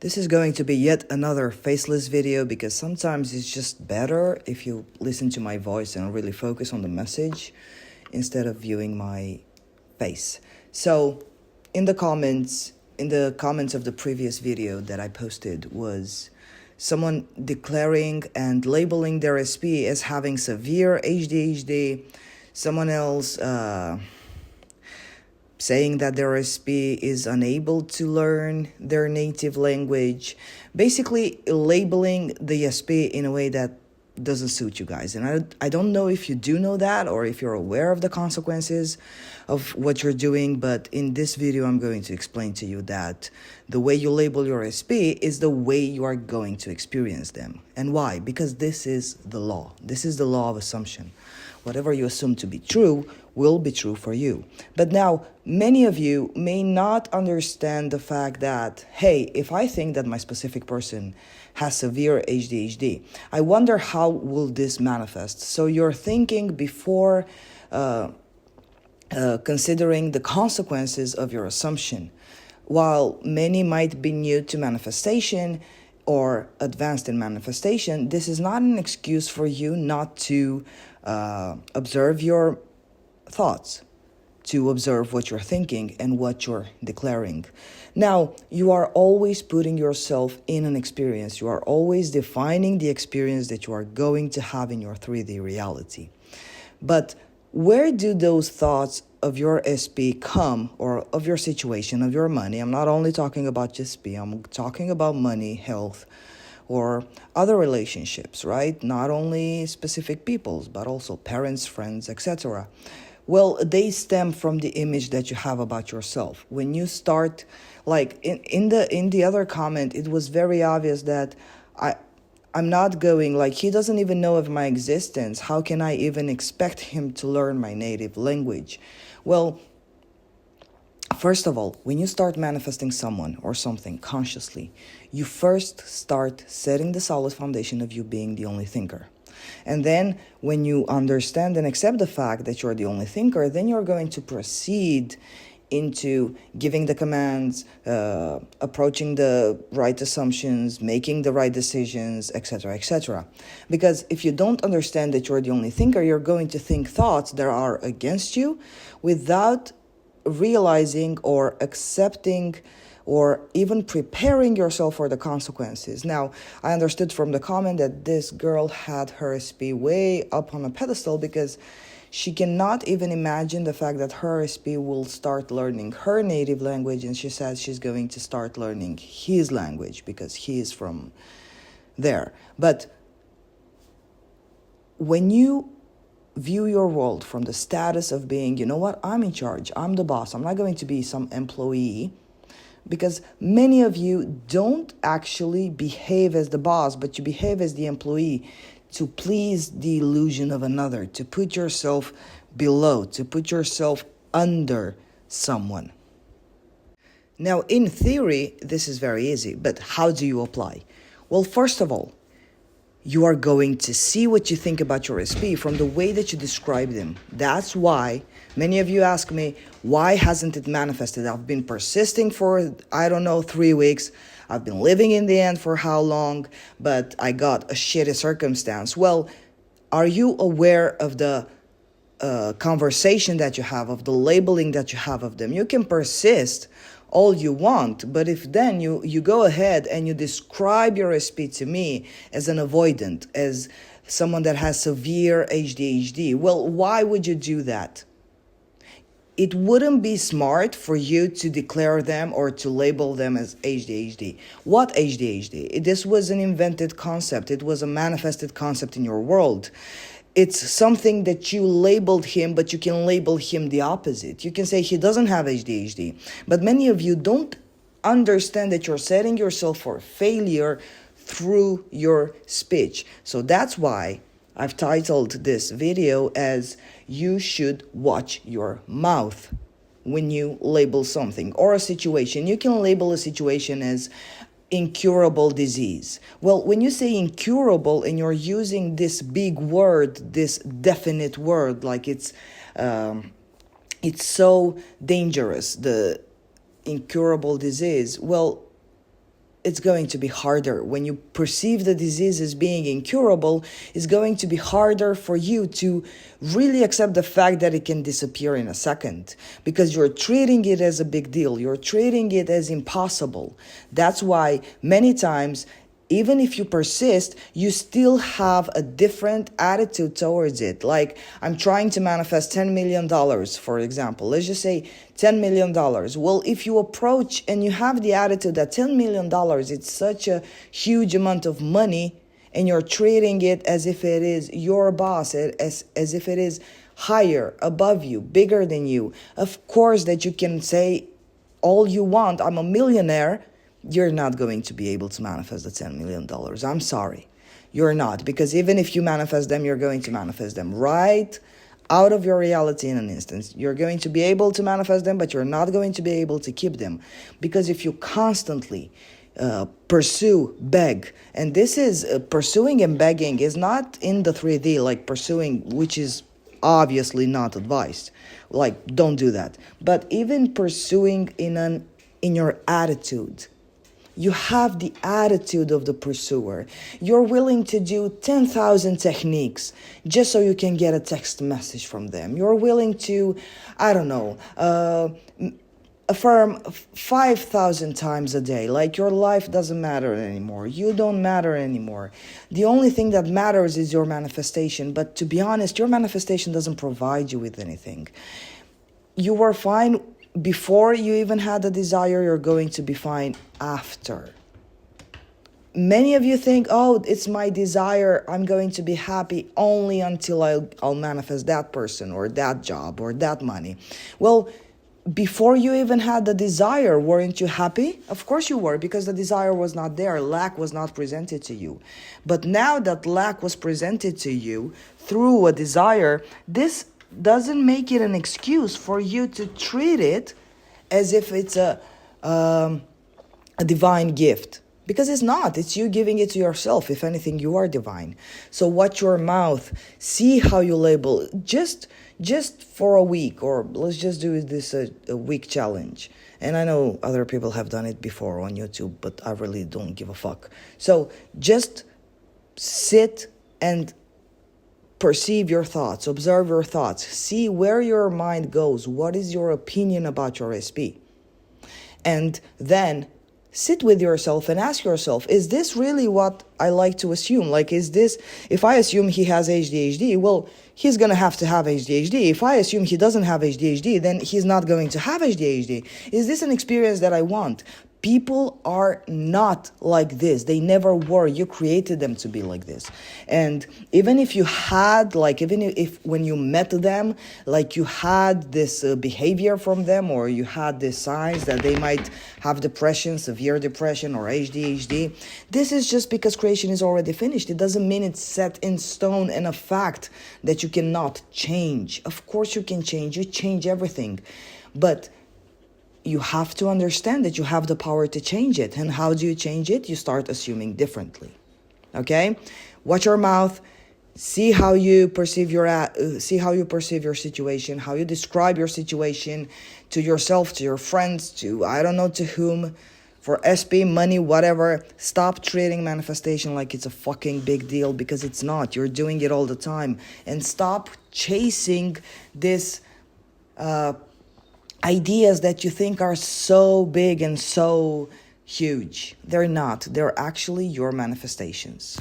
This is going to be yet another faceless video because sometimes it's just better if you listen to my voice and really focus on the message instead of viewing my face. So in the comments of the previous video that I posted was someone declaring and labeling their SP as having severe ADHD, someone else saying that their SP is unable to learn their native language, basically labeling the SP in a way that doesn't suit you guys. And I don't know if you do know that or if you're aware of the consequences of what you're doing, but in this video I'm going to explain to you that the way you label your SP is the way you are going to experience them. And why? Because this is the law. This is the law of assumption. Whatever you assume to be true will be true for you. But now, many of you may not understand the fact that, hey, if I think that my specific person has severe ADHD, I wonder how will this manifest? So you're thinking before considering the consequences of your assumption. While many might be new to manifestation or advanced in manifestation, this is not an excuse for you not to observe your thoughts, to observe what you're thinking and what you're declaring. Now, you are always putting yourself in an experience. You are always defining the experience that you are going to have in your 3D reality. But where do those thoughts of your SP come, or of your situation, of your money? I'm not only talking about SP, I'm talking about money, health, or other relationships, right? Not only specific peoples, but also parents, friends, etc. Well, they stem from the image that you have about yourself. When you start, like in the other comment, it was very obvious that I'm not going, like, he doesn't even know of my existence. How can I even expect him to learn my native language? Well, first of all, when you start manifesting someone or something consciously, you first start setting the solid foundation of you being the only thinker. And then when you understand and accept the fact that you're the only thinker, then you're going to proceed into giving the commands, approaching the right assumptions, making the right decisions, etc., etc. Because if you don't understand that you're the only thinker, you're going to think thoughts that are against you without realizing or accepting or even preparing yourself for the consequences. Now, I understood from the comment that this girl had her SP way up on a pedestal because she cannot even imagine the fact that her SP will start learning her native language, and she says she's going to start learning his language because he is from there. But when you view your world from the status of being, you know what, I'm in charge, I'm the boss, I'm not going to be some employee, because many of you don't actually behave as the boss, but you behave as the employee to please the illusion of another, to put yourself below, to put yourself under someone. Now, in theory, this is very easy, but how do you apply? Well, first of all, you are going to see what you think about your SP from the way that you describe them. That's why many of you ask me, why hasn't it manifested? I've been persisting for, 3 weeks. I've been living in the end for how long, but I got a shitty circumstance. Well, are you aware of the conversation that you have, of the labeling that you have of them? You can persist all you want, but if then you go ahead and you describe your SP to me as an avoidant, as someone that has severe ADHD, well, why would you do that? It wouldn't be smart for you to declare them or to label them as ADHD. What ADHD? This was an invented concept. It was a manifested concept in your world. It's something that you labeled him, but you can label him the opposite. You can say he doesn't have ADHD. But many of you don't understand that you're setting yourself for failure through your speech. So that's why I've titled this video as you should watch your mouth when you label something or a situation. You can label a situation as incurable disease. Well, when you say incurable and you're using this big word, this definite word, like it's so dangerous, the incurable disease, well, it's going to be harder. When you perceive the disease as being incurable, it's going to be harder for you to really accept the fact that it can disappear in a second, because you're treating it as a big deal. You're treating it as impossible. That's why many times, even if you persist, you still have a different attitude towards it. Like, I'm trying to manifest $10 million, for example. Let's just say $10 million. Well, if you approach and you have the attitude that $10 million, it's such a huge amount of money, and you're treating it as if it is your boss, as if it is higher, above you, bigger than you. Of course that you can say all you want, I'm a millionaire. You're not going to be able to manifest the $10 million. I'm sorry. You're not. Because even if you manifest them, you're going to manifest them right out of your reality in an instant. You're going to be able to manifest them, but you're not going to be able to keep them. Because if you constantly pursue, beg, and this is pursuing and begging is not in the 3D, like pursuing, which is obviously not advised. Like, don't do that. But even pursuing in your attitude, you have the attitude of the pursuer. You're willing to do 10,000 techniques just so you can get a text message from them. You're willing to, affirm 5,000 times a day. Like, your life doesn't matter anymore. You don't matter anymore. The only thing that matters is your manifestation. But to be honest, your manifestation doesn't provide you with anything. You were fine before you even had the desire. You're going to be fine after. Many of you think, oh, it's my desire. I'm going to be happy only until I'll manifest that person or that job or that money. Well, before you even had the desire, weren't you happy? Of course you were, because the desire was not there. Lack was not presented to you. But now that lack was presented to you through a desire, this doesn't make it an excuse for you to treat it as if it's a divine gift. Because it's not. It's you giving it to yourself. If anything, you are divine. So watch your mouth. See how you label. Just for a week, or let's just do this a week challenge. And I know other people have done it before on YouTube, but I really don't give a fuck. So just sit and perceive your thoughts, observe your thoughts, see where your mind goes. What is your opinion about your SP? And then sit with yourself and ask yourself, is this really what I like to assume? Like, is this, if I assume he has ADHD, well, he's going to have ADHD. If I assume he doesn't have ADHD, then he's not going to have ADHD. Is this an experience that I want? People are not like this. They never were. You created them to be like this. And even if you had, like, even if when you met them, like, you had this behavior from them, or you had these signs that they might have depression, severe depression, or ADHD, this is just because creation is already finished. It doesn't mean it's set in stone and a fact that you cannot change. Of course you can change. You change everything. But you have to understand that you have the power to change it. And how do you change it? You start assuming differently. Okay? Watch your mouth. See how you perceive your situation, how you describe your situation to yourself, to your friends, to I don't know to whom, for SP, money, whatever. Stop treating manifestation like it's a fucking big deal, because it's not. You're doing it all the time. And stop chasing this ideas that you think are so big and so huge. They're not. They're actually your manifestations.